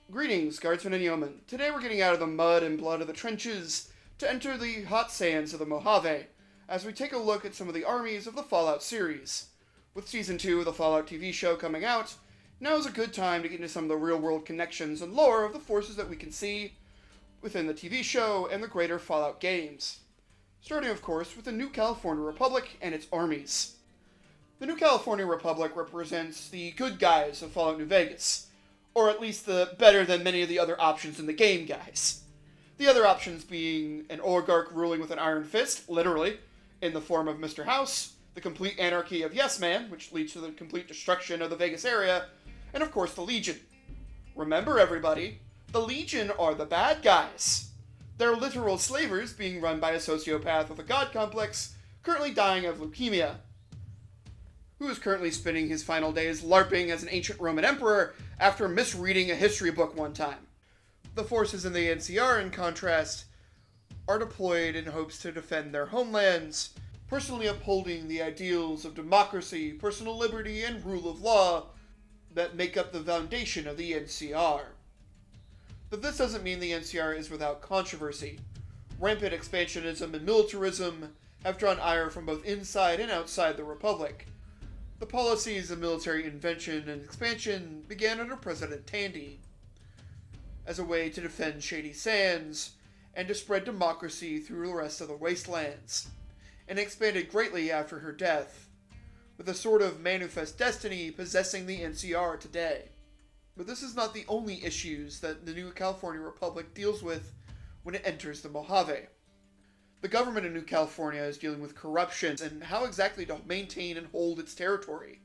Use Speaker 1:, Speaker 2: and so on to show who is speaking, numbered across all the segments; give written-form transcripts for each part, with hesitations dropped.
Speaker 1: Greetings, guardsmen and yeomen. Today we're getting out of the mud and blood of the trenches to enter the hot sands of the Mojave, as we take a look at some of the armies of the Fallout series. With Season 2 of the Fallout TV show coming out, now is a good time to get into some of the real-world connections and lore of the forces that we can see within the TV show and the greater Fallout games. Starting, of course, with the New California Republic and its armies. The New California Republic represents the good guys of Fallout New Vegas, or at least the better than many of the other options in the game guys. The other options being an oligarch ruling with an iron fist, literally, in the form of Mr. House, the complete anarchy of Yes Man, which leads to the complete destruction of the Vegas area, and of course the Legion. Remember everybody, the Legion are the bad guys. They're literal slavers being run by a sociopath with a god complex, currently dying of leukemia, who is currently spending his final days LARPing as an ancient Roman emperor after misreading a history book one time. The forces in the NCR, in contrast, are deployed in hopes to defend their homelands, personally upholding the ideals of democracy, personal liberty, and rule of law that make up the foundation of the NCR. But this doesn't mean the NCR is without controversy. Rampant expansionism and militarism have drawn ire from both inside and outside the Republic. The policies of military invention and expansion began under President Tandy as a way to defend Shady Sands and to spread democracy through the rest of the wastelands, and expanded greatly after her death, with a sort of manifest destiny possessing the NCR today. But this is not the only issues that the New California Republic deals with when it enters the Mojave. The government of New California is dealing with corruption and how exactly to maintain and hold its territory.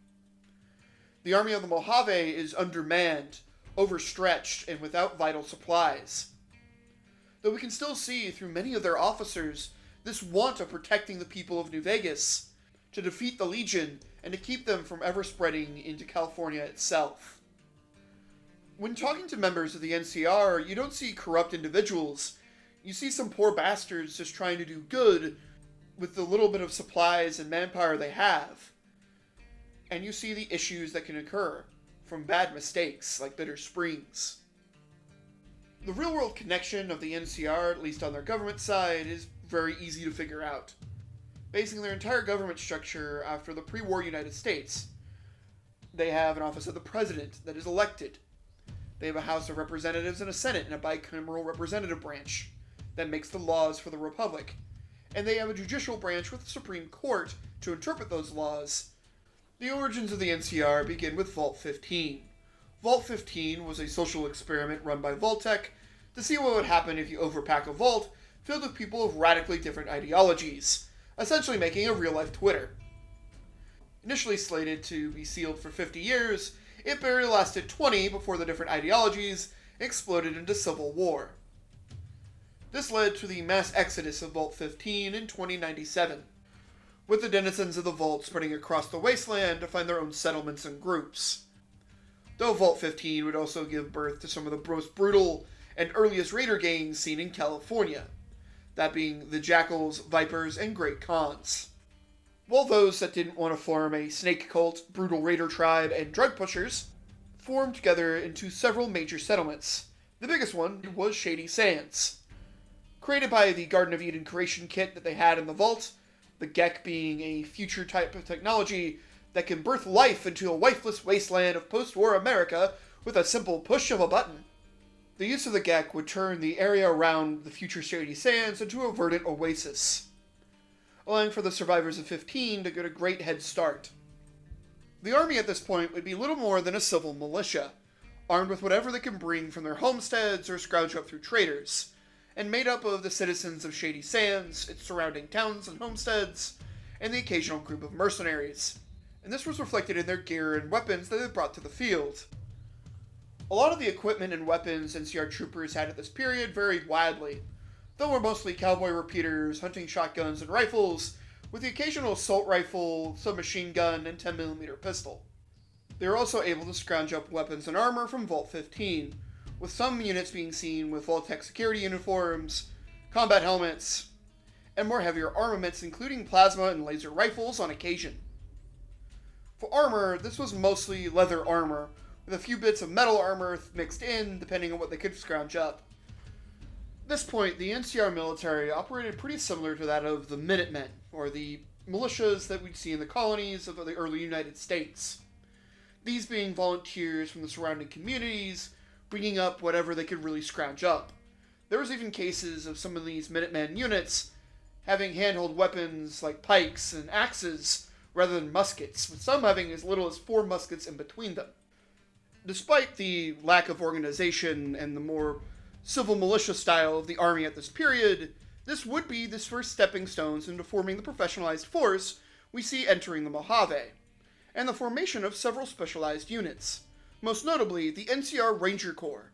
Speaker 1: The army of the Mojave is undermanned, overstretched, and without vital supplies. Though we can still see through many of their officers this want of protecting the people of New Vegas, to defeat the Legion, and to keep them from ever spreading into California itself. When talking to members of the NCR, you don't see corrupt individuals. You see some poor bastards just trying to do good with the little bit of supplies and manpower they have. And you see the issues that can occur from bad mistakes like Bitter Springs. The real-world connection of the NCR, at least on their government side, is very easy to figure out. Basing their entire government structure after the pre-war United States. They have an office of the president that is elected. They have a House of Representatives and a Senate and a bicameral representative branch that makes the laws for the Republic. And they have a judicial branch with the Supreme Court to interpret those laws. The origins of the NCR begin with Vault 15. Vault 15 was a social experiment run by Vault-Tec to see what would happen if you overpack a vault filled with people of radically different ideologies, essentially making a real-life Twitter. Initially slated to be sealed for 50 years, it barely lasted 20 before the different ideologies exploded into civil war. This led to the mass exodus of Vault 15 in 2097, with the denizens of the Vault spreading across the wasteland to find their own settlements and groups. Though Vault 15 would also give birth to some of the most brutal and earliest raider gangs seen in California, that being the Jackals, Vipers, and Great Khans. While those that didn't want to form a snake cult, brutal raider tribe, and drug pushers formed together into several major settlements. The biggest one was Shady Sands. Created by the Garden of Eden creation kit that they had in the vault, the Gek being a future type of technology that can birth life into a wifeless wasteland of post-war America with a simple push of a button. The use of the Gek would turn the area around the future Shady Sands into a verdant oasis, allowing for the survivors of 15 to get a great head start. The army at this point would be little more than a civil militia, armed with whatever they can bring from their homesteads or scrounge up through traders, and made up of the citizens of Shady Sands, its surrounding towns and homesteads, and the occasional group of mercenaries. And this was reflected in their gear and weapons that they brought to the field. A lot of the equipment and weapons NCR troopers had at this period varied widely, though were mostly cowboy repeaters, hunting shotguns, and rifles, with the occasional assault rifle, submachine gun, and 10mm pistol. They were also able to scrounge up weapons and armor from Vault 15, with some units being seen with Vault-Tec security uniforms, combat helmets, and more heavier armaments including plasma and laser rifles on occasion. For armor, this was mostly leather armor, with with a few bits of metal armor mixed in, depending on what they could scrounge up. At this point, the NCR military operated pretty similar to that of the Minutemen, or the militias that we'd see in the colonies of the early United States. These being volunteers from the surrounding communities, bringing up whatever they could really scrounge up. There was even cases of some of these Minutemen units having handheld weapons like pikes and axes rather than muskets, with some having as little as 4 muskets in between them. Despite the lack of organization and the more civil militia style of the Army at this period, this would be the first stepping stones into forming the professionalized force we see entering the Mojave, and the formation of several specialized units, most notably the NCR Ranger Corps.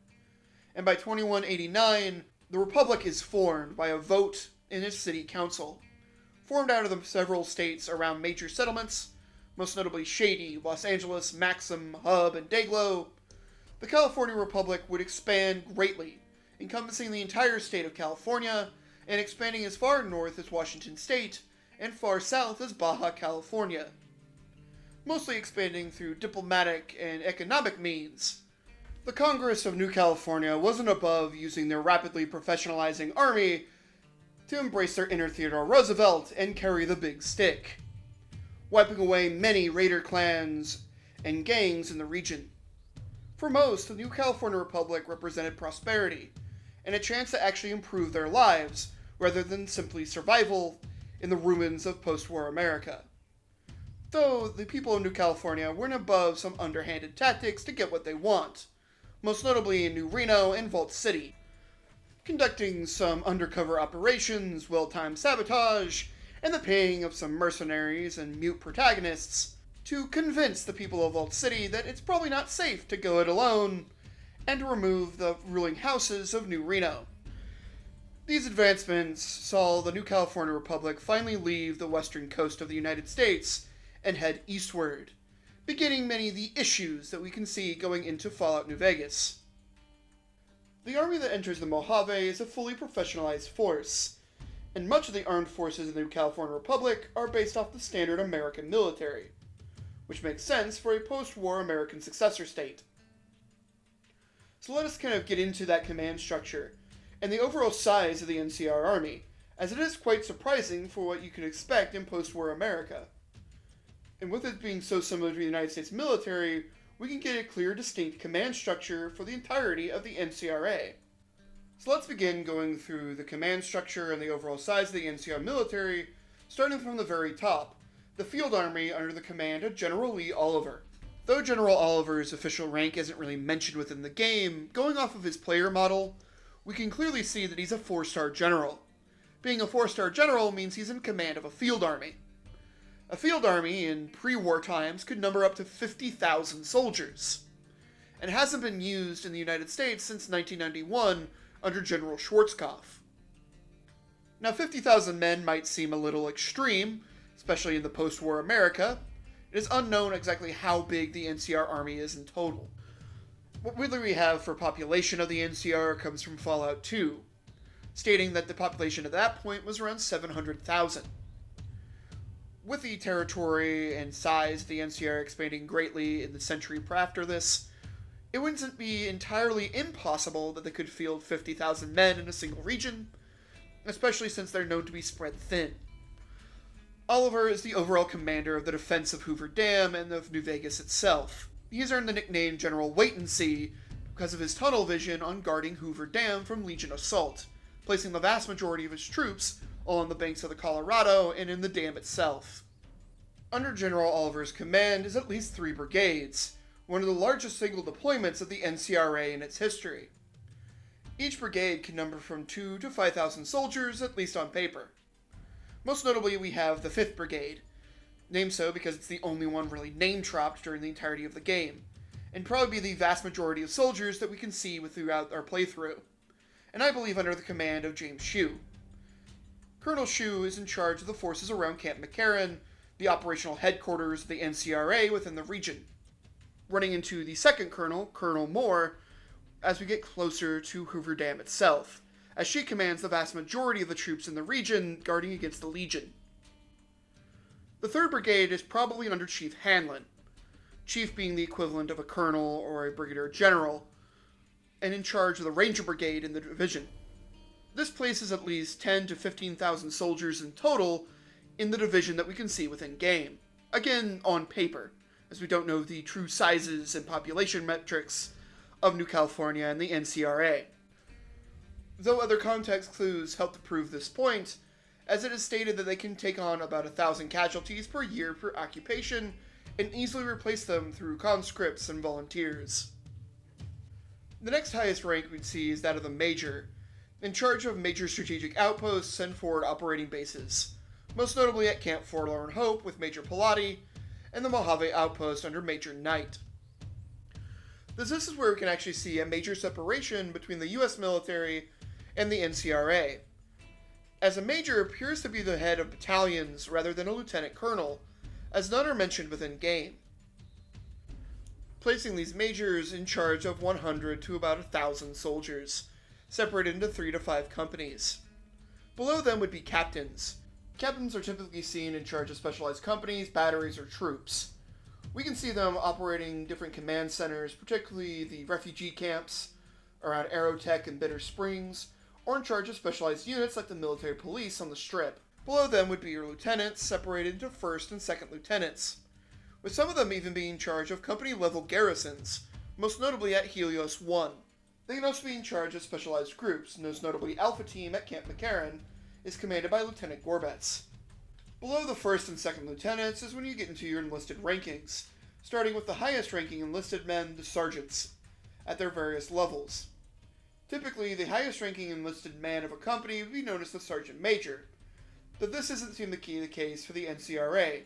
Speaker 1: And by 2189, the Republic is formed by a vote in its city council, formed out of the several states around major settlements, most notably Shady, Los Angeles, Maxim, Hub, and Dayglow. The California Republic would expand greatly, encompassing the entire state of California, and expanding as far north as Washington State, and far south as Baja California. Mostly expanding through diplomatic and economic means. The Congress of New California wasn't above using their rapidly professionalizing army to embrace their inner Theodore Roosevelt and carry the big stick, wiping away many raider clans and gangs in the region. For most, the New California Republic represented prosperity, and a chance to actually improve their lives, rather than simply survival in the ruins of post-war America. Though the people of New California weren't above some underhanded tactics to get what they want, most notably in New Reno and Vault City, conducting some undercover operations, well-timed sabotage, and the paying of some mercenaries and mute protagonists to convince the people of Vault City that it's probably not safe to go it alone, and to remove the ruling houses of New Reno. These advancements saw the New California Republic finally leave the western coast of the United States and head eastward, beginning many of the issues that we can see going into Fallout New Vegas. The army that enters the Mojave is a fully professionalized force, and much of the armed forces of the New California Republic are based off the standard American military, which makes sense for a post-war American successor state. So let us kind of get into that command structure and the overall size of the NCR Army, as it is quite surprising for what you could expect in post-war America. And with it being so similar to the United States military, we can get a clear, distinct command structure for the entirety of the NCRA. So let's begin going through the command structure and the overall size of the NCR military, starting from the very top, the Field Army under the command of General Lee Oliver. Though General Oliver's official rank isn't really mentioned within the game, going off of his player model, we can clearly see that he's a 4-star general. Being a 4-star general means he's in command of a field army. A field army in pre-war times could number up to 50,000 soldiers, and hasn't been used in the United States since 1991 under General Schwarzkopf. Now 50,000 men might seem a little extreme, especially in the post-war America. It is unknown exactly how big the NCR Army is in total. What really we have for population of the NCR comes from Fallout 2, stating that the population at that point was around 700,000. With the territory and size of the NCR expanding greatly in the century after this, it wouldn't be entirely impossible that they could field 50,000 men in a single region, especially since they're known to be spread thin. Oliver is the overall commander of the defense of Hoover Dam and of New Vegas itself. He has earned the nickname General Wait-and-See because of his tunnel vision on guarding Hoover Dam from Legion assault, placing the vast majority of his troops along the banks of the Colorado and in the dam itself. Under General Oliver's command is at least 3 brigades, one of the largest single deployments of the NCRA in its history. Each brigade can number from 2 to 5,000 soldiers, at least on paper. Most notably, we have the 5th Brigade, named so because it's the only one really name-dropped during the entirety of the game, and probably be the vast majority of soldiers that we can see throughout our playthrough, and I believe under the command of James Shue. Colonel Shue is in charge of the forces around Camp McCarran, the operational headquarters of the NCRA within the region. Running into the second colonel, Colonel Moore, as we get closer to Hoover Dam itself, as she commands the vast majority of the troops in the region guarding against the Legion. The 3rd Brigade is probably under Chief Hanlon. chief being the equivalent of a colonel or a brigadier general, and in charge of the Ranger Brigade in the division. This places at least 10 to 15,000 soldiers in total in the division that we can see within game. Again, on paper, as we don't know the true sizes and population metrics of New California and the NCRA. Though other context clues help to prove this point, as it is stated that they can take on about 1,000 casualties per year per occupation and easily replace them through conscripts and volunteers. The next highest rank we'd see is that of the Major, in charge of major strategic outposts and forward operating bases, most notably at Camp Forlorn Hope with Major Pilati, and the Mojave Outpost under Major Knight. This is where we can actually see a major separation between the US military and the NCRA, as a major appears to be the head of battalions rather than a lieutenant colonel, as none are mentioned within game, placing these majors in charge of 100 to about 1,000 soldiers, separated into 3 to 5 companies. Below them would be captains. Captains are typically seen in charge of specialized companies, batteries, or troops. We can see them operating different command centers, particularly the refugee camps around Aerotech and Bitter Springs, or in charge of specialized units like the military police on the Strip. Below them would be your lieutenants, separated into first and second lieutenants, with some of them even being in charge of company-level garrisons, most notably at Helios 1. They can also be in charge of specialized groups, most notably Alpha Team at Camp McCarran is commanded by Lieutenant Gorbetz. Below the first and second lieutenants is when you get into your enlisted rankings, starting with the highest ranking enlisted men, the sergeants, at their various levels. Typically, the highest ranking enlisted man of a company would be known as the Sergeant Major, though this isn't seem to be the case for the NCRA,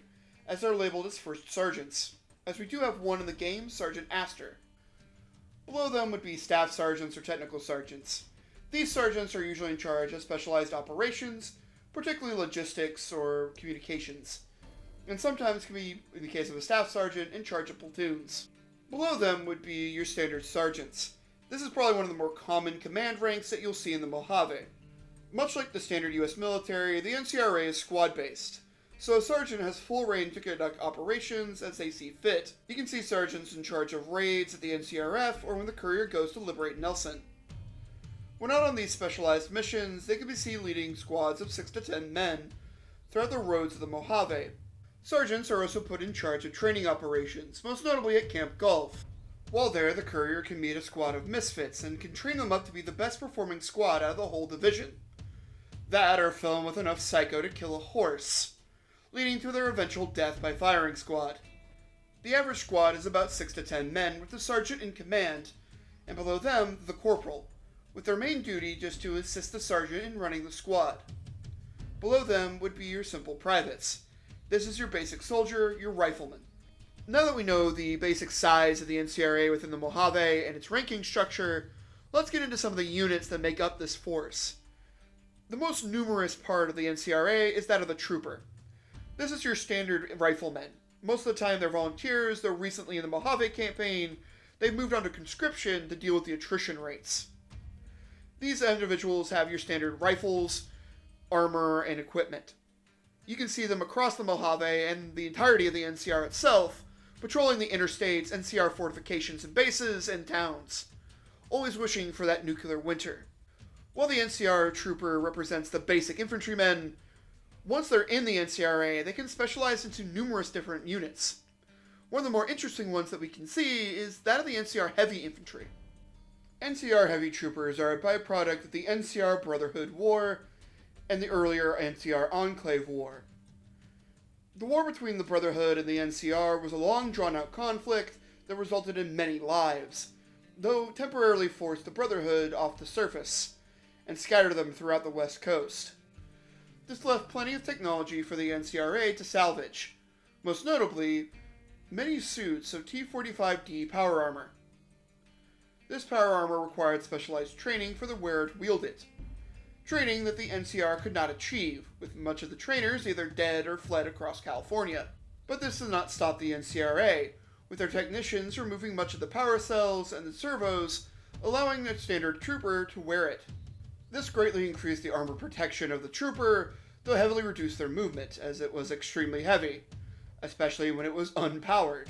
Speaker 1: as they're labeled as first sergeants, as we do have one in the game, Sergeant Astor. Below them would be staff sergeants or technical sergeants. These sergeants are usually in charge of specialized operations, particularly logistics or communications, and sometimes can be, in the case of a staff sergeant, in charge of platoons. Below them would be your standard sergeants. This is probably one of the more common command ranks that you'll see in the Mojave. Much like the standard US military, the NCRA is squad-based, so a sergeant has full reign to conduct operations as they see fit. You can see sergeants in charge of raids at the NCRF or when the courier goes to liberate Nelson. When out on these specialized missions, they can be seen leading squads of 6 to 10 men throughout the roads of the Mojave. Sergeants are also put in charge of training operations, most notably at Camp Gulf. While there, the courier can meet a squad of misfits and can train them up to be the best performing squad out of the whole division. That or fill them with enough psycho to kill a horse, leading to their eventual death by firing squad. The average squad is about 6 to 10 men with the sergeant in command, and below them, the corporal, with their main duty just to assist the sergeant in running the squad. Below them would be your simple privates. This is your basic soldier, your rifleman. Now that we know the basic size of the NCRA within the Mojave and its ranking structure, let's get into some of the units that make up this force. The most numerous part of the NCRA is that of the trooper. This is your standard riflemen. Most of the time they're volunteers, though recently in the Mojave campaign, they've moved on to conscription to deal with the attrition rates. These individuals have your standard rifles, armor, and equipment. You can see them across the Mojave and the entirety of the NCR itself, patrolling the interstates, NCR fortifications and bases, and towns, always wishing for that nuclear winter. While the NCR trooper represents the basic infantrymen, once they're in the NCRA, they can specialize into numerous different units. One of the more interesting ones that we can see is that of the NCR Heavy Infantry. NCR Heavy Troopers are a byproduct of the NCR Brotherhood War and the earlier NCR Enclave War. The war between the Brotherhood and the NCR was a long drawn-out conflict that resulted in many lives, though temporarily forced the Brotherhood off the surface and scattered them throughout the West Coast. This left plenty of technology for the NCRA to salvage, most notably, many suits of T-45D power armor. This power armor required specialized training for the wearer to wield it, training that the NCR could not achieve, with much of the trainers either dead or fled across California. But this does not stop the NCRA, with their technicians removing much of the power cells and the servos, allowing the standard trooper to wear it. This greatly increased the armor protection of the trooper, though heavily reduced their movement, as it was extremely heavy, especially when it was unpowered.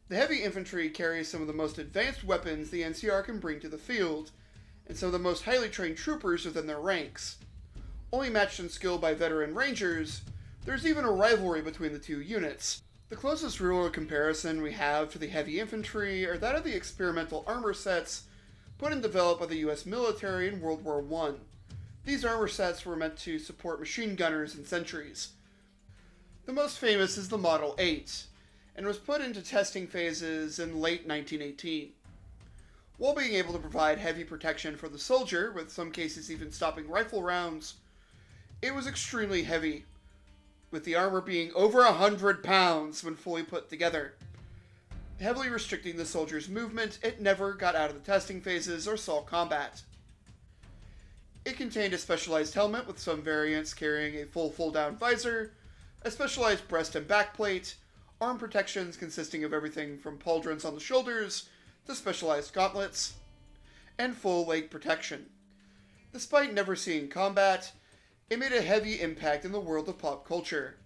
Speaker 1: The heavy infantry carries some of the most advanced weapons the NCR can bring to the field, and some of the most highly trained troopers within their ranks. Only matched in skill by veteran rangers, there's even a rivalry between the two units. The closest real comparison we have to the heavy infantry are that of the experimental armor sets put and developed by the US military in World War I. These armor sets were meant to support machine gunners and sentries. The most famous is the Model 8, and was put into testing phases in late 1918. While being able to provide heavy protection for the soldier, with some cases even stopping rifle rounds, it was extremely heavy, with the armor being over 100 pounds when fully put together. Heavily restricting the soldier's movement, it never got out of the testing phases or saw combat. It contained a specialized helmet with some variants carrying a full fold-down visor, a specialized breast and back plate, arm protections consisting of everything from pauldrons on the shoulders to specialized gauntlets, and full leg protection. Despite never seeing combat, it made a heavy impact in the world of pop culture,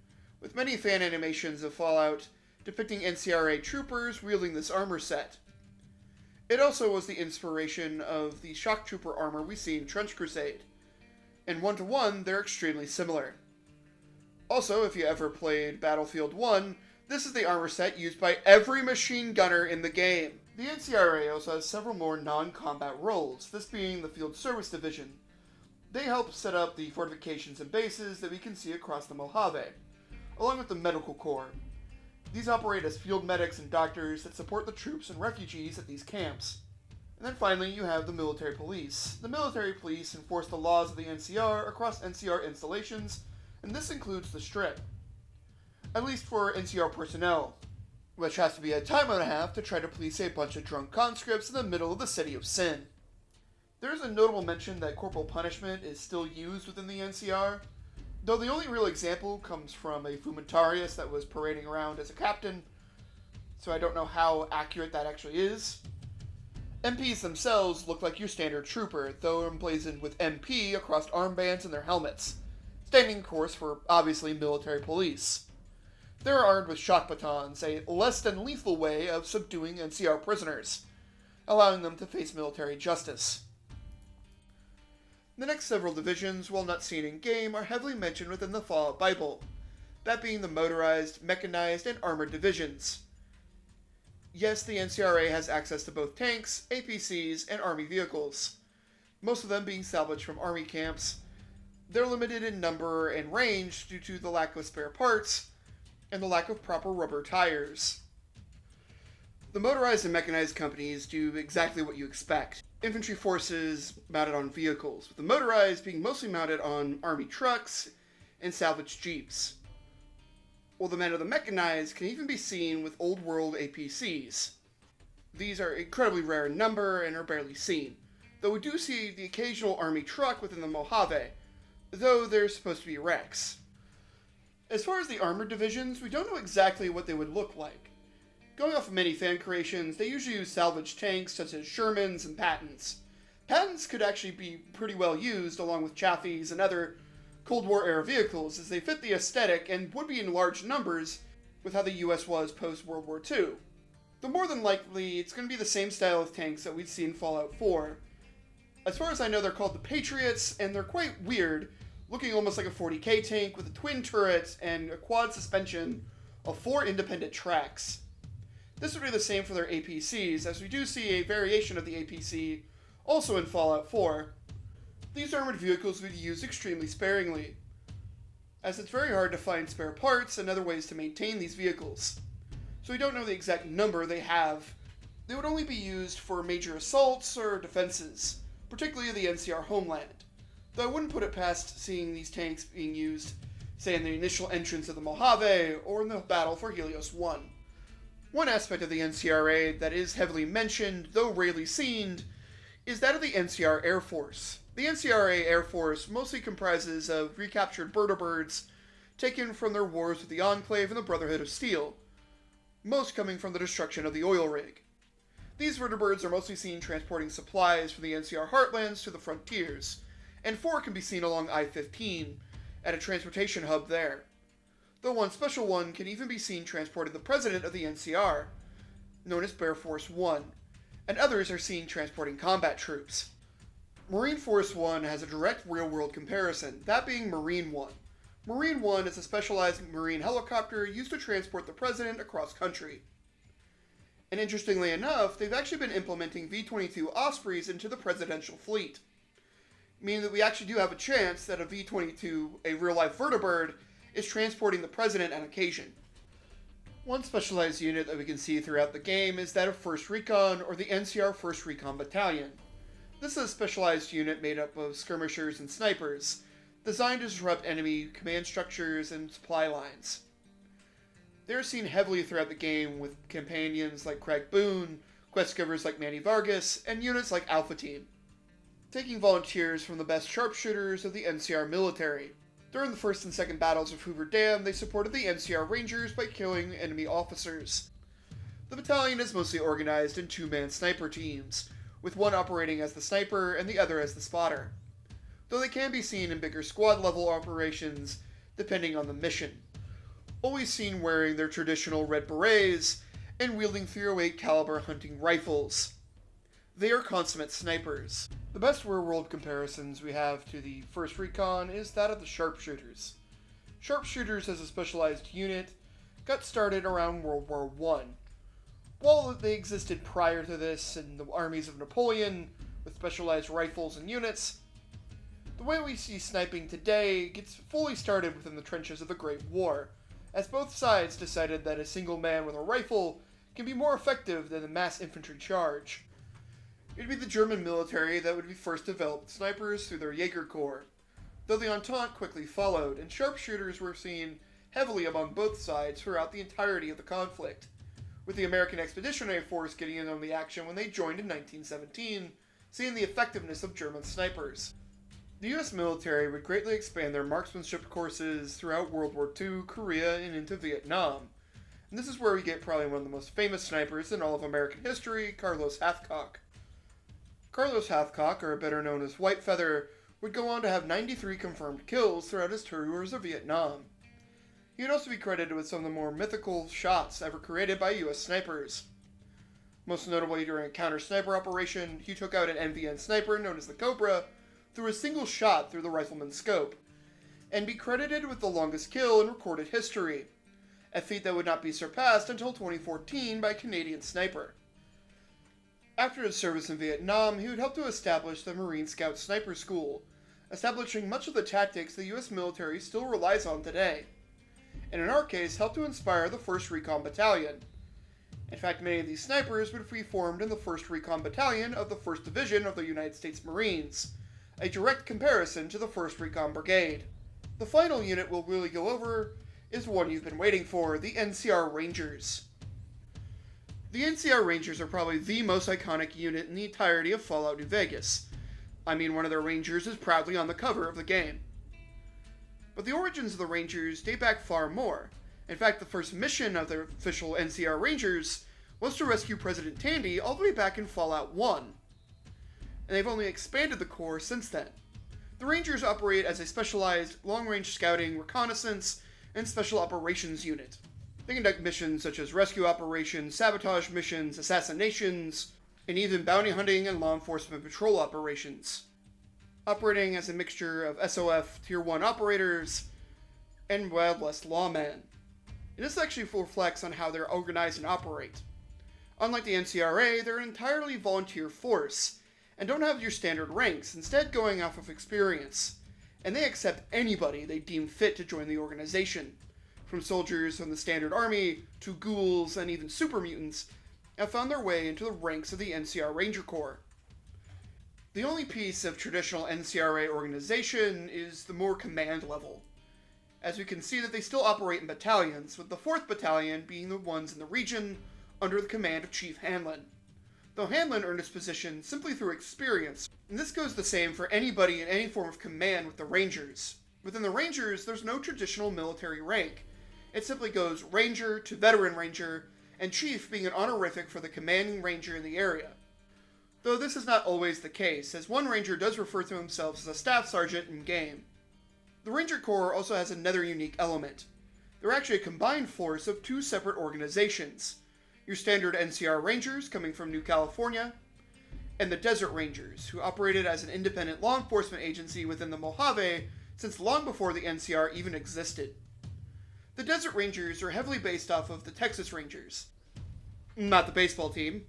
Speaker 1: with many fan animations of Fallout depicting NCRA troopers wielding this armor set. It also was the inspiration of the shock trooper armor we see in Trench Crusade, and one-to-one they're extremely similar. Also, if you ever played Battlefield 1, this is the armor set used by every machine gunner in the game. The NCRA also has several more non-combat roles, this being the Field Service Division. They help set up the fortifications and bases that we can see across the Mojave, along with the Medical Corps. These operate as field medics and doctors that support the troops and refugees at these camps. And then finally, you have the Military Police. The Military Police enforce the laws of the NCR across NCR installations, and this includes the Strip. At least for NCR personnel, which has to be a time and a half to try to police a bunch of drunk conscripts in the middle of the City of Sin. There is a notable mention that corporal punishment is still used within the NCR, though the only real example comes from a Fumitarius that was parading around as a captain, so I don't know how accurate that actually is. MPs themselves look like your standard trooper, though emblazoned with MP across armbands and their helmets, standing of course for, obviously, military police. They're armed with shock batons, a less than lethal way of subduing NCR prisoners, allowing them to face military justice. The next several divisions, while not seen in-game, are heavily mentioned within the Fallout Bible, that being the motorized, mechanized, and armored divisions. Yes, the NCRA has access to both tanks, APCs, and Army vehicles, most of them being salvaged from Army camps. They're limited in number and range due to the lack of spare parts, and the lack of proper rubber tires. The motorized and mechanized companies do exactly what you expect. Infantry forces mounted on vehicles, with the motorized being mostly mounted on Army trucks and salvaged jeeps. While the men of the mechanized can even be seen with old world APCs. These are incredibly rare in number and are barely seen, though we do see the occasional Army truck within the Mojave, though they're supposed to be wrecks. As far as the armored divisions, we don't know exactly what they would look like. Going off of many fan creations, they usually use salvaged tanks such as Shermans and Pattons. Pattons could actually be pretty well used along with Chaffees and other Cold War-era vehicles, as they fit the aesthetic and would be in large numbers with how the US was post-World War II. Though more than likely, it's going to be the same style of tanks that we'd see in Fallout 4. As far as I know, they're called the Patriots, and they're quite weird, looking almost like a 40K tank with a twin turret and a quad suspension of 4 independent tracks. This would be the same for their APCs, as we do see a variation of the APC also in Fallout 4. These armored vehicles would be used extremely sparingly, as it's very hard to find spare parts and other ways to maintain these vehicles. So we don't know the exact number they have. They would only be used for major assaults or defenses, particularly the NCR homeland. Though I wouldn't put it past seeing these tanks being used, say in the initial entrance of the Mojave or in the battle for Helios 1. One aspect of the NCRA that is heavily mentioned, though rarely seen, is that of the NCR Air Force. The NCRA Air Force mostly comprises of recaptured birds taken from their wars with the Enclave and the Brotherhood of Steel, most coming from the destruction of the oil rig. These vertibirds are mostly seen transporting supplies from the NCR heartlands to the frontiers, and 4 can be seen along I-15 at a transportation hub there. Though one special one can even be seen transporting the president of the NCR, known as Bear Force 1, and others are seen transporting combat troops. Marine Force 1 has a direct real-world comparison, that being Marine 1. Marine 1 is a specialized marine helicopter used to transport the president across country. And interestingly enough, they've actually been implementing V-22 Ospreys into the presidential fleet, meaning that we actually do have a chance that a V-22, a real-life vertibird, is transporting the president on occasion. One specialized unit that we can see throughout the game is that of 1st Recon, or the NCR 1st Recon Battalion. This is a specialized unit made up of skirmishers and snipers, designed to disrupt enemy command structures and supply lines. They are seen heavily throughout the game with companions like Craig Boone, quest givers like Manny Vargas, and units like Alpha Team, taking volunteers from the best sharpshooters of the NCR military. During the first and second battles of Hoover Dam, they supported the NCR Rangers by killing enemy officers. The battalion is mostly organized in two-man sniper teams, with one operating as the sniper and the other as the spotter, though they can be seen in bigger squad-level operations depending on the mission, always seen wearing their traditional red berets and wielding .308 caliber hunting rifles. They are consummate snipers. The best real-world comparisons we have to the 1st Recon is that of the sharpshooters. Sharpshooters as a specialized unit got started around World War I. While they existed prior to this in the armies of Napoleon with specialized rifles and units, the way we see sniping today gets fully started within the trenches of the Great War, as both sides decided that a single man with a rifle can be more effective than a mass infantry charge. It would be the German military that would be first developed snipers through their Jaeger Corps, though the Entente quickly followed, and sharpshooters were seen heavily among both sides throughout the entirety of the conflict, with the American Expeditionary Force getting in on the action when they joined in 1917, seeing the effectiveness of German snipers. The US military would greatly expand their marksmanship courses throughout World War II, Korea, and into Vietnam. And this is where we get probably one of the most famous snipers in all of American history, Carlos Hathcock. Carlos Hathcock, or better known as Whitefeather, would go on to have 93 confirmed kills throughout his tours of Vietnam. He would also be credited with some of the more mythical shots ever created by US snipers. Most notably during a counter-sniper operation, he took out an NVN sniper known as the Cobra through a single shot through the rifleman's scope, and be credited with the longest kill in recorded history, a feat that would not be surpassed until 2014 by a Canadian sniper. After his service in Vietnam, he would help to establish the Marine Scout Sniper School, establishing much of the tactics the US military still relies on today, and in our case helped to inspire the 1st Recon Battalion. In fact, many of these snipers would be formed in the 1st Recon Battalion of the 1st Division of the United States Marines, a direct comparison to the 1st Recon Brigade. The final unit we'll really go over is one you've been waiting for, the NCR Rangers. The NCR Rangers are probably the most iconic unit in the entirety of Fallout New Vegas. I mean, one of their Rangers is proudly on the cover of the game. But the origins of the Rangers date back far more. In fact, the first mission of the official NCR Rangers was to rescue President Tandy all the way back in Fallout 1. And they've only expanded the Corps since then. The Rangers operate as a specialized long-range scouting, reconnaissance, and special operations unit. They conduct missions such as rescue operations, sabotage missions, assassinations, and even bounty hunting and law enforcement patrol operations, operating as a mixture of SOF Tier 1 operators and Wild West lawmen. And this actually reflects on how they're organized and operate. Unlike the NCRA, they're an entirely volunteer force, and don't have your standard ranks, instead going off of experience, and they accept anybody they deem fit to join the organization. From soldiers from the standard army to ghouls and even super mutants have found their way into the ranks of the NCR Ranger Corps. The only piece of traditional NCRA organization is the more command level, as we can see that they still operate in battalions, with the 4th Battalion being the ones in the region under the command of Chief Hanlon. Though Hanlon earned his position simply through experience, and this goes the same for anybody in any form of command with the Rangers. Within the Rangers, there's no traditional military rank. It simply goes Ranger to Veteran Ranger, and Chief being an honorific for the commanding Ranger in the area. Though this is not always the case, as one Ranger does refer to himself as a Staff Sergeant in-game. The Ranger Corps also has another unique element. They're actually a combined force of two separate organizations. your standard NCR Rangers coming from New California, and the Desert Rangers, who operated as an independent law enforcement agency within the Mojave since long before the NCR even existed. The Desert Rangers are heavily based off of the Texas Rangers, not the baseball team,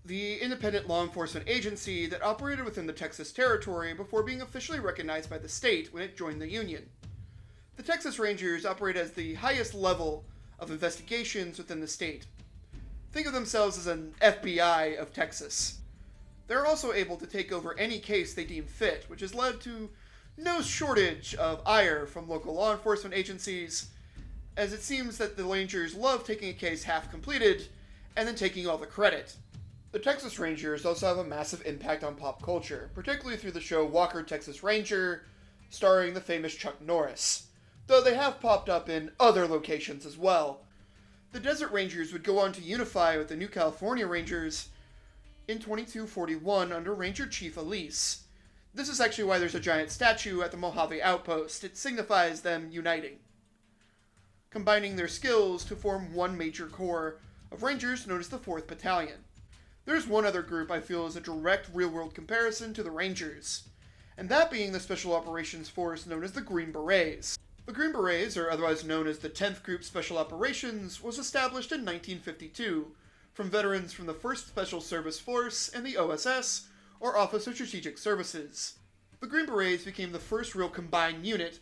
Speaker 1: the independent law enforcement agency that operated within the Texas territory before being officially recognized by the state when it joined the Union. The Texas Rangers operate as the highest level of investigations within the state. Think of themselves as an FBI of Texas. They're also able to take over any case they deem fit, which has led to no shortage of ire from local law enforcement agencies, as it seems that the Rangers love taking a case half completed and then taking all the credit. The Texas Rangers also have a massive impact on pop culture, particularly through the show Walker, Texas Ranger, starring the famous Chuck Norris, though they have popped up in other locations as well. The Desert Rangers would go on to unify with the New California Rangers in 2241 under Ranger Chief Elise. This is actually why there's a giant statue at the Mojave Outpost. It signifies them uniting, combining their skills to form one major corps of Rangers known as the 4th Battalion. There's one other group I feel is a direct real-world comparison to the Rangers, and that being the Special Operations Force known as the Green Berets. The Green Berets, or otherwise known as the 10th Group Special Operations, was established in 1952 from veterans from the 1st Special Service Force and the OSS, or Office of Strategic Services. The Green Berets became the first real combined unit,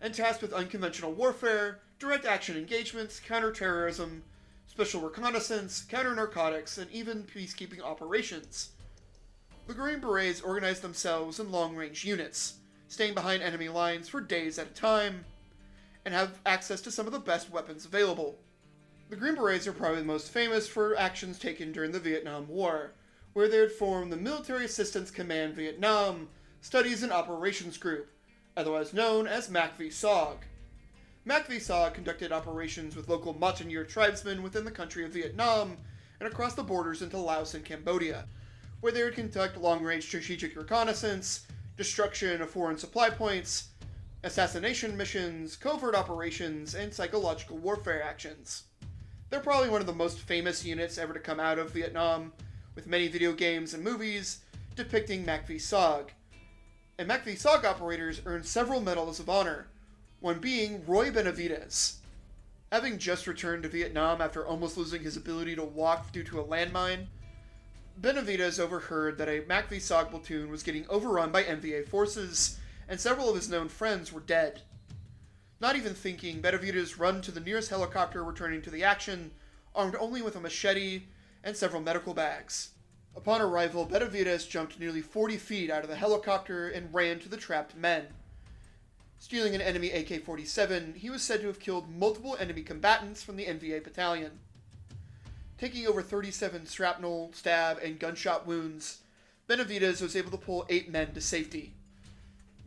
Speaker 1: and tasked with unconventional warfare, direct action engagements, counterterrorism, special reconnaissance, counter-narcotics, and even peacekeeping operations. The Green Berets organized themselves in long-range units, staying behind enemy lines for days at a time, and have access to some of the best weapons available. The Green Berets are probably the most famous for actions taken during the Vietnam War, where they had formed the Military Assistance Command Vietnam Studies and Operations Group, otherwise known as MACV-SOG. MACV-SOG conducted operations with local Montagnard tribesmen within the country of Vietnam and across the borders into Laos and Cambodia, where they would conduct long-range strategic reconnaissance, destruction of foreign supply points, assassination missions, covert operations, and psychological warfare actions. They're probably one of the most famous units ever to come out of Vietnam, with many video games and movies depicting MACV-SOG. And MACV-SOG operators earned several medals of honor, one being Roy Benavides. Having just returned to Vietnam after almost losing his ability to walk due to a landmine, Benavides overheard that a MACV-SOG platoon was getting overrun by NVA forces, and several of his known friends were dead. Not even thinking, Benavides ran to the nearest helicopter returning to the action, armed only with a machete and several medical bags. Upon arrival, Benavides jumped nearly 40 feet out of the helicopter and ran to the trapped men. Stealing an enemy AK-47, he was said to have killed multiple enemy combatants from the NVA battalion. Taking over 37 shrapnel, stab, and gunshot wounds, Benavides was able to pull 8 men to safety.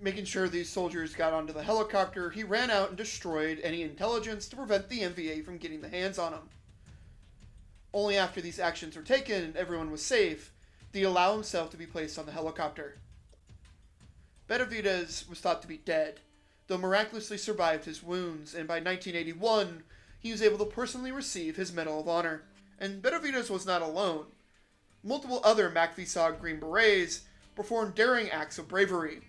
Speaker 1: Making sure these soldiers got onto the helicopter, he ran out and destroyed any intelligence to prevent the NVA from getting the hands on him. Only after these actions were taken and everyone was safe, did he allow himself to be placed on the helicopter. Benavides was thought to be dead, though miraculously survived his wounds, and by 1981, he was able to personally receive his Medal of Honor. And Benavides was not alone. Multiple other MACV-SOG Green Berets performed daring acts of bravery,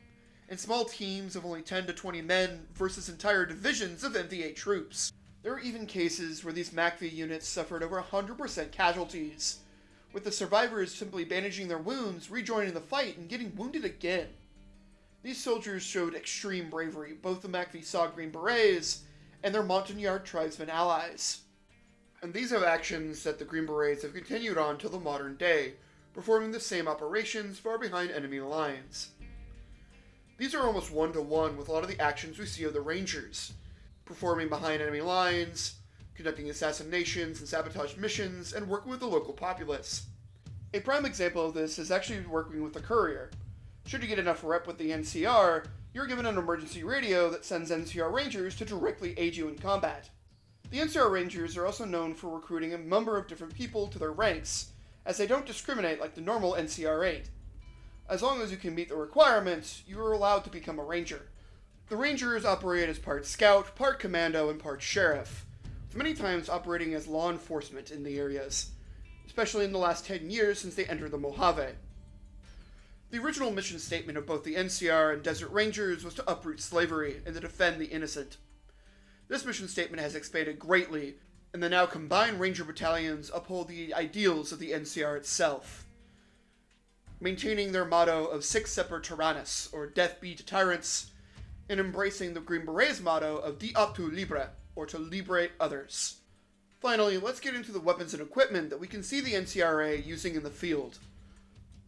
Speaker 1: in small teams of only 10 to 20 men versus entire divisions of NVA troops. There were even cases where these MACV units suffered over 100% casualties, with the survivors simply bandaging their wounds, rejoining the fight, and getting wounded again. These soldiers showed extreme bravery, both the MACV-SOG Green Berets and their Montagnard tribesmen allies. And these are actions that the Green Berets have continued on till the modern day, performing the same operations far behind enemy lines. These are almost one-to-one with a lot of the actions we see of the Rangers, performing behind enemy lines, conducting assassinations and sabotage missions, and working with the local populace. A prime example of this is actually working with the courier. Should you get enough rep with the NCR, you're given an emergency radio that sends NCR Rangers to directly aid you in combat. The NCR Rangers are also known for recruiting a number of different people to their ranks, as they don't discriminate like the normal NCRA. As long as you can meet the requirements, you are allowed to become a Ranger. The Rangers operate as part scout, part commando, and part sheriff, with many times operating as law enforcement in the areas. especially in the last 10 years since they entered the Mojave. The original mission statement of both the NCR and Desert Rangers was to uproot slavery and to defend the innocent. This mission statement has expanded greatly, and the now combined Ranger battalions uphold the ideals of the NCR itself, maintaining their motto of Sic Semper Tyrannis, or Death Be to Tyrants, and embracing the Green Berets' motto of De Optu Libre, or to liberate others. Finally, let's get into the weapons and equipment that we can see the NCRA using in the field.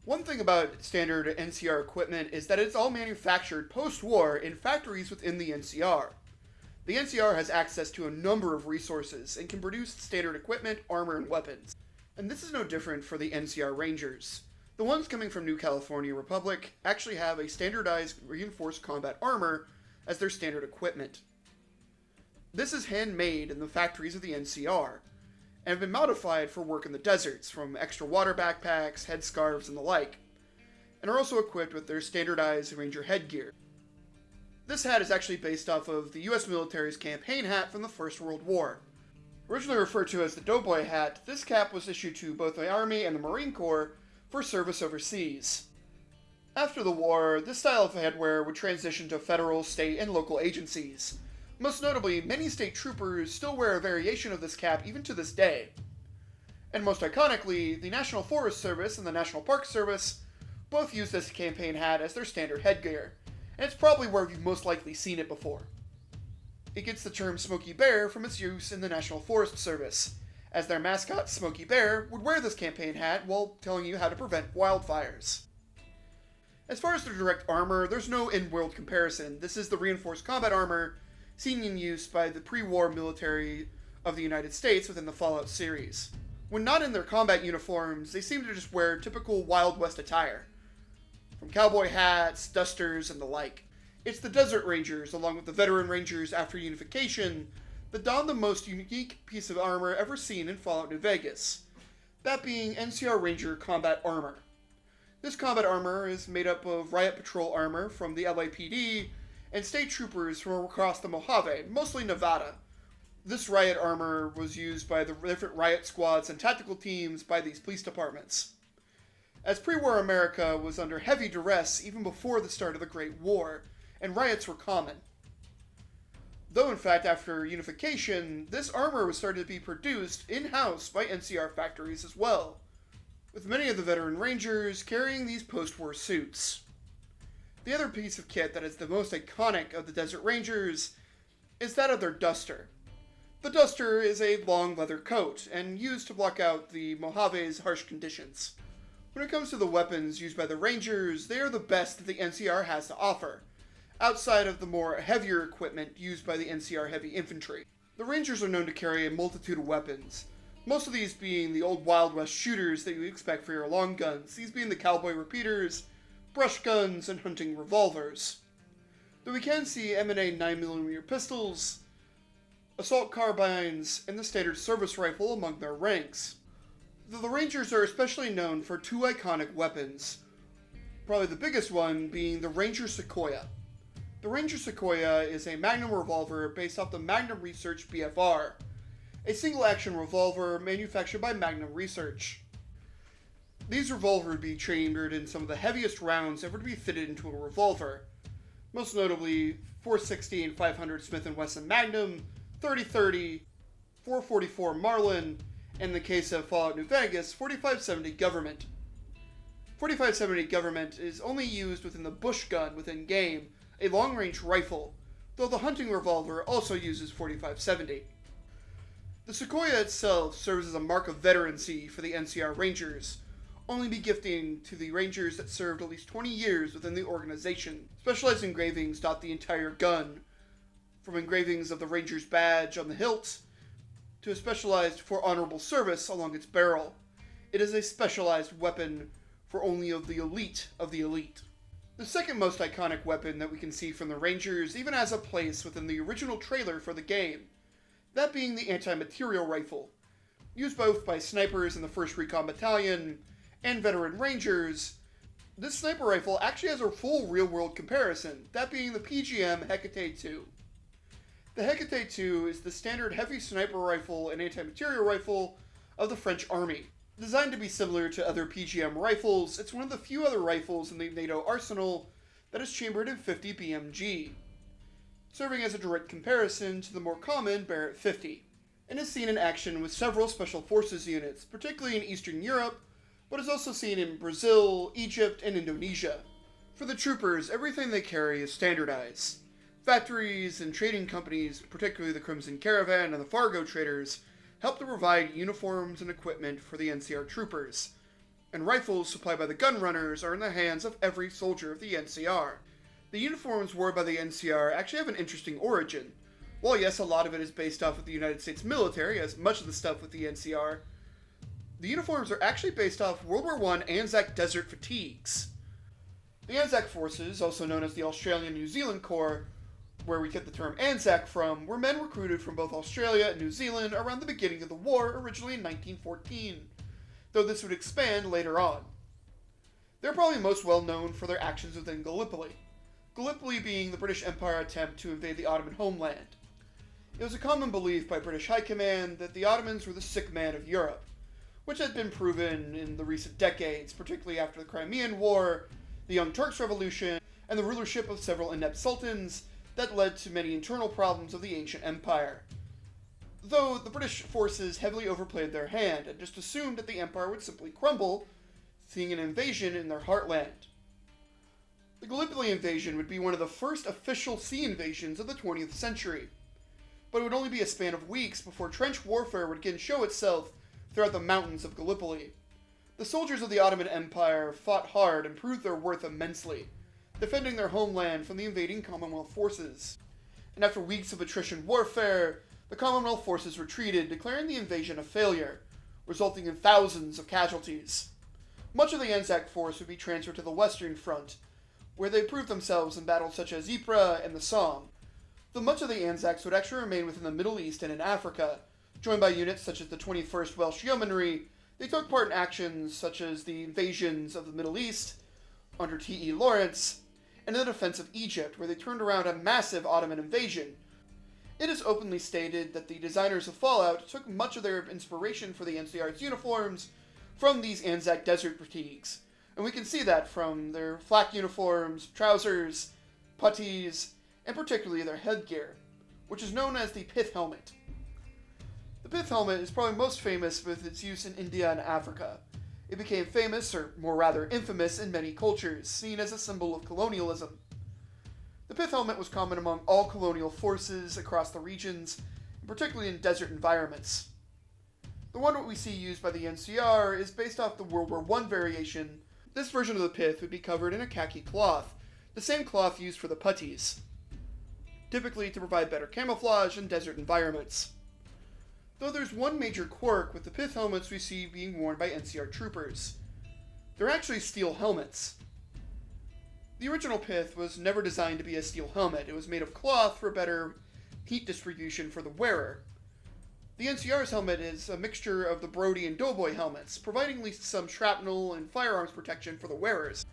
Speaker 1: One thing about standard NCR equipment is that it's all manufactured post-war in factories within the NCR. The NCR has access to a number of resources and can produce standard equipment, armor, and weapons. And this is no different for the NCR Rangers. The ones coming from New California Republic actually have a standardized reinforced combat armor as their standard equipment. This is handmade in the factories of the NCR, and have been modified for work in the deserts, from extra water backpacks, headscarves, and the like, and are also equipped with their standardized Ranger headgear. This hat is actually based off of the US military's campaign hat from the First World War. Originally referred to as the Doughboy hat, this cap was issued to both the Army and the Marine Corps for service overseas. After the war, this style of headwear would transition to federal, state, and local agencies. Most notably, many state troopers still wear a variation of this cap even to this day. And most iconically, the National Forest Service and the National Park Service both use this campaign hat as their standard headgear, and it's probably where you've most likely seen it before. It gets the term Smokey Bear from its use in the National Forest Service, as their mascot, Smokey Bear, would wear this campaign hat while telling you how to prevent wildfires. As far as their direct armor, there's no in-world comparison. This is the reinforced combat armor seen in use by the pre-war military of the United States within the Fallout series. When not in their combat uniforms, they seem to just wear typical Wild West attire, from cowboy hats, dusters, and the like. It's the Desert Rangers, along with the Veteran Rangers after unification, that don the most unique piece of armor ever seen in Fallout New Vegas, that being NCR Ranger Combat Armor. This combat armor is made up of riot patrol armor from the LAPD and state troopers from across the Mojave, mostly Nevada. This riot armor was used by the different riot squads and tactical teams by these police departments, as pre-war America was under heavy duress even before the start of the Great War, and riots were common. Though in fact after unification, this armor was started to be produced in-house by NCR factories as well, with many of the veteran Rangers carrying these post-war suits. The other piece of kit that is the most iconic of the Desert Rangers is that of their duster. The duster is a long leather coat, and used to block out the Mojave's harsh conditions. When it comes to the weapons used by the Rangers, they are the best that the NCR has to offer, outside of the more heavier equipment used by the NCR Heavy Infantry. The Rangers are known to carry a multitude of weapons, most of these being the old Wild West shooters that you expect for your long guns, these being the cowboy repeaters, brush guns, and hunting revolvers. Though we can see M&A 9mm pistols, assault carbines, and the standard service rifle among their ranks. The Rangers are especially known for two iconic weapons, probably the biggest one being the Ranger Sequoia. The Ranger Sequoia is a Magnum revolver based off the Magnum Research BFR, a single-action revolver manufactured by Magnum Research. These revolvers would be chambered in some of the heaviest rounds ever to be fitted into a revolver, most notably 460 and 500 Smith & Wesson Magnum, 30-30, 444 Marlin, and in the case of Fallout New Vegas, 4570 Government. 4570 Government is only used within the bush gun within game, a long-range rifle, though the hunting revolver also uses 4570. The Sequoia itself serves as a mark of veterancy for the NCR Rangers, only be gifting to the Rangers that served at least 20 years within the organization. Specialized engravings dot the entire gun, from engravings of the Ranger's badge on the hilt, to a specialized for honorable service along its barrel. It is a specialized weapon for only of the elite of the elite. The second most iconic weapon that we can see from the Rangers even has a place within the original trailer for the game, that being the anti-material rifle, used both by snipers in the 1st Recon Battalion and veteran Rangers. This sniper rifle actually has a full real-world comparison, that being the PGM Hecate 2. The Hecate 2 is the standard heavy sniper rifle and anti-material rifle of the French Army. Designed to be similar to other PGM rifles, it's one of the few other rifles in the NATO arsenal that is chambered in 50 BMG, serving as a direct comparison to the more common Barrett 50, and is seen in action with several special forces units, particularly in Eastern Europe, but is also seen in Brazil, Egypt, and Indonesia. For the troopers, everything they carry is standardized. Factories and trading companies, particularly the Crimson Caravan and the Fargo traders, help to provide uniforms and equipment for the NCR troopers, and rifles supplied by the gun runners are in the hands of every soldier of the NCR. The uniforms worn by the NCR actually have an interesting origin. While yes, a lot of it is based off of the United States military, as much of the stuff with the NCR, the uniforms are actually based off World War I Anzac Desert fatigues. The Anzac forces, also known as the Australian New Zealand Corps, where we get the term Anzac from, were men recruited from both Australia and New Zealand around the beginning of the war, originally in 1914, though this would expand later on. They're probably most well known for their actions within Gallipoli, Gallipoli being the British Empire attempt to invade the Ottoman homeland. It was a common belief by British High Command that the Ottomans were the sick man of Europe, which had been proven in the recent decades, particularly after the Crimean War, the Young Turks Revolution, and the rulership of several inept sultans that led to many internal problems of the ancient empire. Though the British forces heavily overplayed their hand and just assumed that the empire would simply crumble, seeing an invasion in their heartland. The Gallipoli invasion would be one of the first official sea invasions of the 20th century, but it would only be a span of weeks before trench warfare would again show itself throughout the mountains of Gallipoli. The soldiers of the Ottoman Empire fought hard and proved their worth immensely, defending their homeland from the invading Commonwealth forces. And after weeks of attrition warfare, the Commonwealth forces retreated, declaring the invasion a failure, resulting in thousands of casualties. Much of the Anzac force would be transferred to the Western Front, where they proved themselves in battles such as Ypres and the Somme. Though much of the Anzacs would actually remain within the Middle East and in Africa, joined by units such as the 21st Welsh Yeomanry. They took part in actions such as the invasions of the Middle East under T.E. Lawrence, and in the defense of Egypt, where they turned around a massive Ottoman invasion. It is openly stated that the designers of Fallout took much of their inspiration for the NCR's uniforms from these Anzac Desert fatigues, and we can see that from their flak uniforms, trousers, puttees, and particularly their headgear, which is known as the pith helmet. The pith helmet is probably most famous with its use in India and Africa. It became famous, or more rather infamous, in many cultures, seen as a symbol of colonialism. The pith helmet was common among all colonial forces across the regions, and particularly in desert environments. The one that we see used by the NCR is based off the World War I variation. This version of the pith would be covered in a khaki cloth, the same cloth used for the puttees, typically to provide better camouflage in desert environments. Though there's one major quirk with the pith helmets we see being worn by NCR troopers. They're actually steel helmets. The original pith was never designed to be a steel helmet. It was made of cloth for better heat distribution for the wearer. The NCR's helmet is a mixture of the Brody and Doughboy helmets, providing at least some shrapnel and firearms protection for the wearers,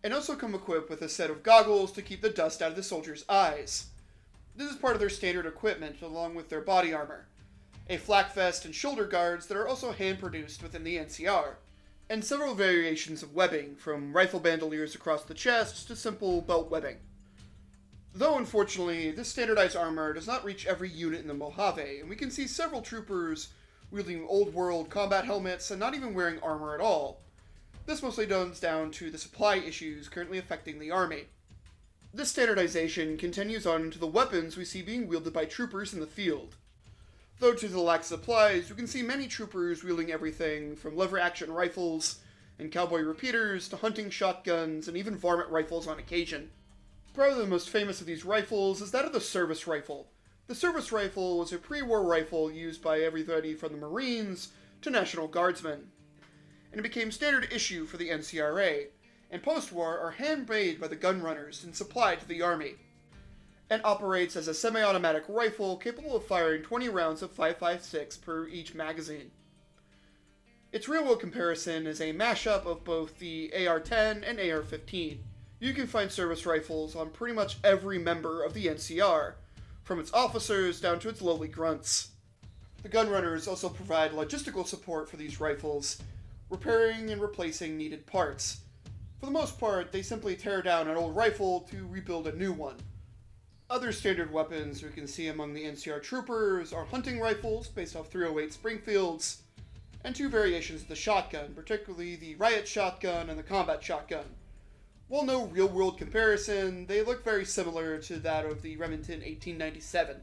Speaker 1: and also come equipped with a set of goggles to keep the dust out of the soldiers' eyes. This is part of their standard equipment along with their body armor. A flak vest and shoulder guards that are also hand-produced within the NCR, and several variations of webbing, from rifle bandoliers across the chest to simple belt webbing. Though, unfortunately, this standardized armor does not reach every unit in the Mojave, and we can see several troopers wielding old-world combat helmets and not even wearing armor at all. This mostly comes down to the supply issues currently affecting the Army. This standardization continues on into the weapons we see being wielded by troopers in the field. Though due to the lack of supplies, we can see many troopers wielding everything from lever-action rifles and cowboy repeaters to hunting shotguns and even varmint rifles on occasion. Probably the most famous of these rifles is that of the service rifle. The service rifle was a pre-war rifle used by everybody from the Marines to National Guardsmen, and it became standard issue for the NCRA, and post-war are handmade by the gun runners and supplied to the Army, and operates as a semi-automatic rifle capable of firing 20 rounds of 5.56 per each magazine. Its real-world comparison is a mashup of both the AR-10 and AR-15. You can find service rifles on pretty much every member of the NCR, from its officers down to its lowly grunts. The gun runners also provide logistical support for these rifles, repairing and replacing needed parts. For the most part, they simply tear down an old rifle to rebuild a new one. Other standard weapons we can see among the NCR troopers are hunting rifles based off 308 Springfields, and two variations of the shotgun, particularly the riot shotgun and the combat shotgun. While no real-world comparison, they look very similar to that of the Remington 1897.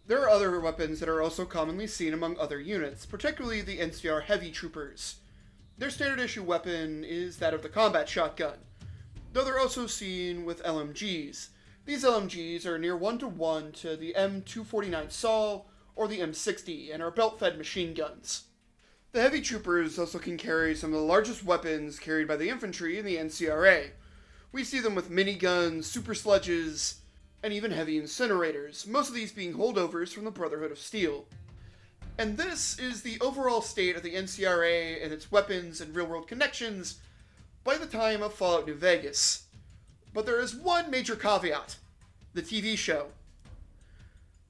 Speaker 1: There are other weapons that are also commonly seen among other units, particularly the NCR heavy troopers. Their standard issue weapon is that of the combat shotgun, though they're also seen with LMGs. These LMGs are near one-to-one to the M249 SAW or the M60 and are belt-fed machine guns. The heavy troopers also can carry some of the largest weapons carried by the infantry in the NCRA. We see them with miniguns, super sledges, and even heavy incinerators, most of these being holdovers from the Brotherhood of Steel. And this is the overall state of the NCRA and its weapons and real-world connections by the time of Fallout New Vegas. But there is one major caveat: the TV show.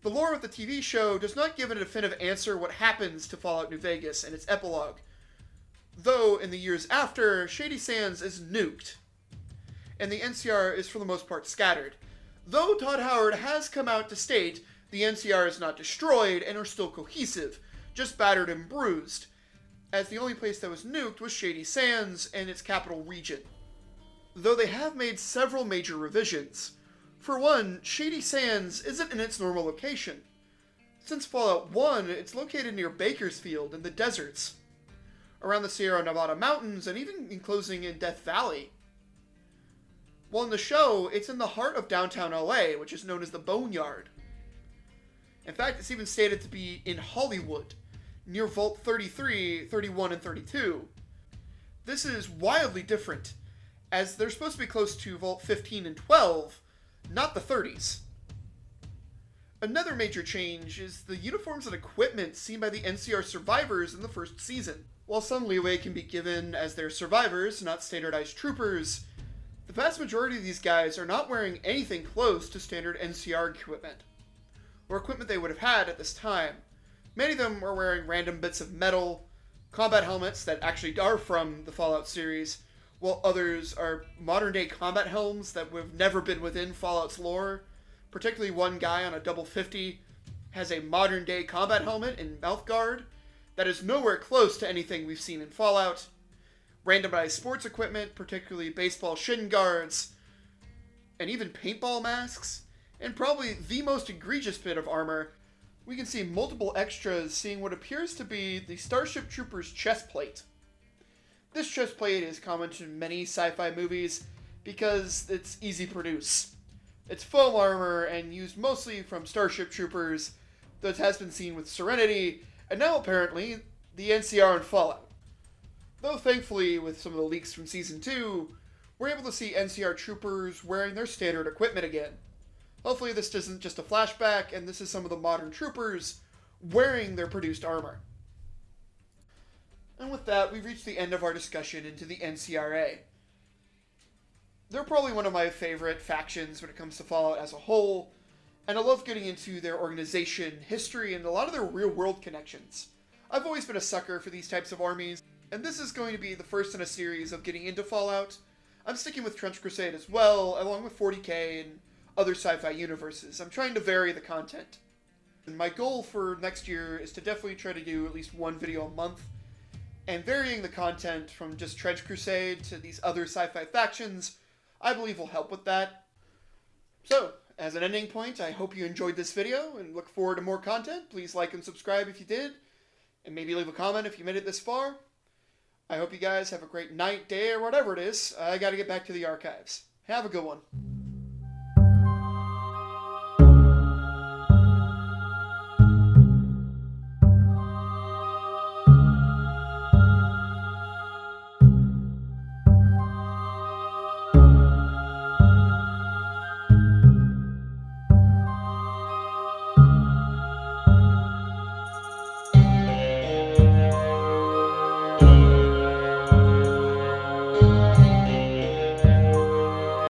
Speaker 1: The lore of the TV show does not give a definitive answer what happens to Fallout New Vegas and its epilogue, though in the years after, Shady Sands is nuked, and the NCR is for the most part scattered. Though Todd Howard has come out to state the NCR is not destroyed and are still cohesive, just battered and bruised, as the only place that was nuked was Shady Sands and its capital region. Though they have made several major revisions. For one, Shady Sands isn't in its normal location. Since Fallout 1, it's located near Bakersfield in the deserts, around the Sierra Nevada mountains, and even enclosing in Death Valley. While in the show, it's in the heart of downtown LA, which is known as the Boneyard. In fact, it's even stated to be in Hollywood, near Vault 33, 31, and 32. This is wildly different, as they're supposed to be close to Vault 15 and 12, not the 30s. Another major change is the uniforms and equipment seen by the NCR survivors in the first season. While some leeway can be given as they're survivors, not standardized troopers, the vast majority of these guys are not wearing anything close to standard NCR equipment, or equipment they would have had at this time. Many of them are wearing random bits of metal, combat helmets that actually are from the Fallout series, while others are modern-day combat helms that have never been within Fallout's lore. Particularly one guy on a double 50 has a modern-day combat helmet and mouth guard that is nowhere close to anything we've seen in Fallout. Randomized sports equipment, particularly baseball shin guards, and even paintball masks. And probably the most egregious bit of armor, we can see multiple extras seeing what appears to be the Starship Trooper's chest plate. This chest plate is common to many sci-fi movies because it's easy to produce. It's foam armor and used mostly from Starship Troopers, though it has been seen with Serenity, and now apparently the NCR and Fallout. Though thankfully, with some of the leaks from Season 2, we're able to see NCR Troopers wearing their standard equipment again. Hopefully this isn't just a flashback, and this is some of the modern troopers wearing their produced armor. And with that, we've reached the end of our discussion into the NCRA. They're probably one of my favorite factions when it comes to Fallout as a whole, and I love getting into their organization, history, and a lot of their real-world connections. I've always been a sucker for these types of armies, and this is going to be the first in a series of getting into Fallout. I'm sticking with Trench Crusade as well, along with 40k and other sci-fi universes. I'm trying to vary the content. And my goal for next year is to definitely try to do at least one video a month, and varying the content from just Trench Crusade to these other sci-fi factions, I believe will help with that. So, as an ending point, I hope you enjoyed this video and look forward to more content. Please like and subscribe if you did, and maybe leave a comment if you made it this far. I hope you guys have a great night, day, or whatever it is. I gotta get back to the archives. Have a good one.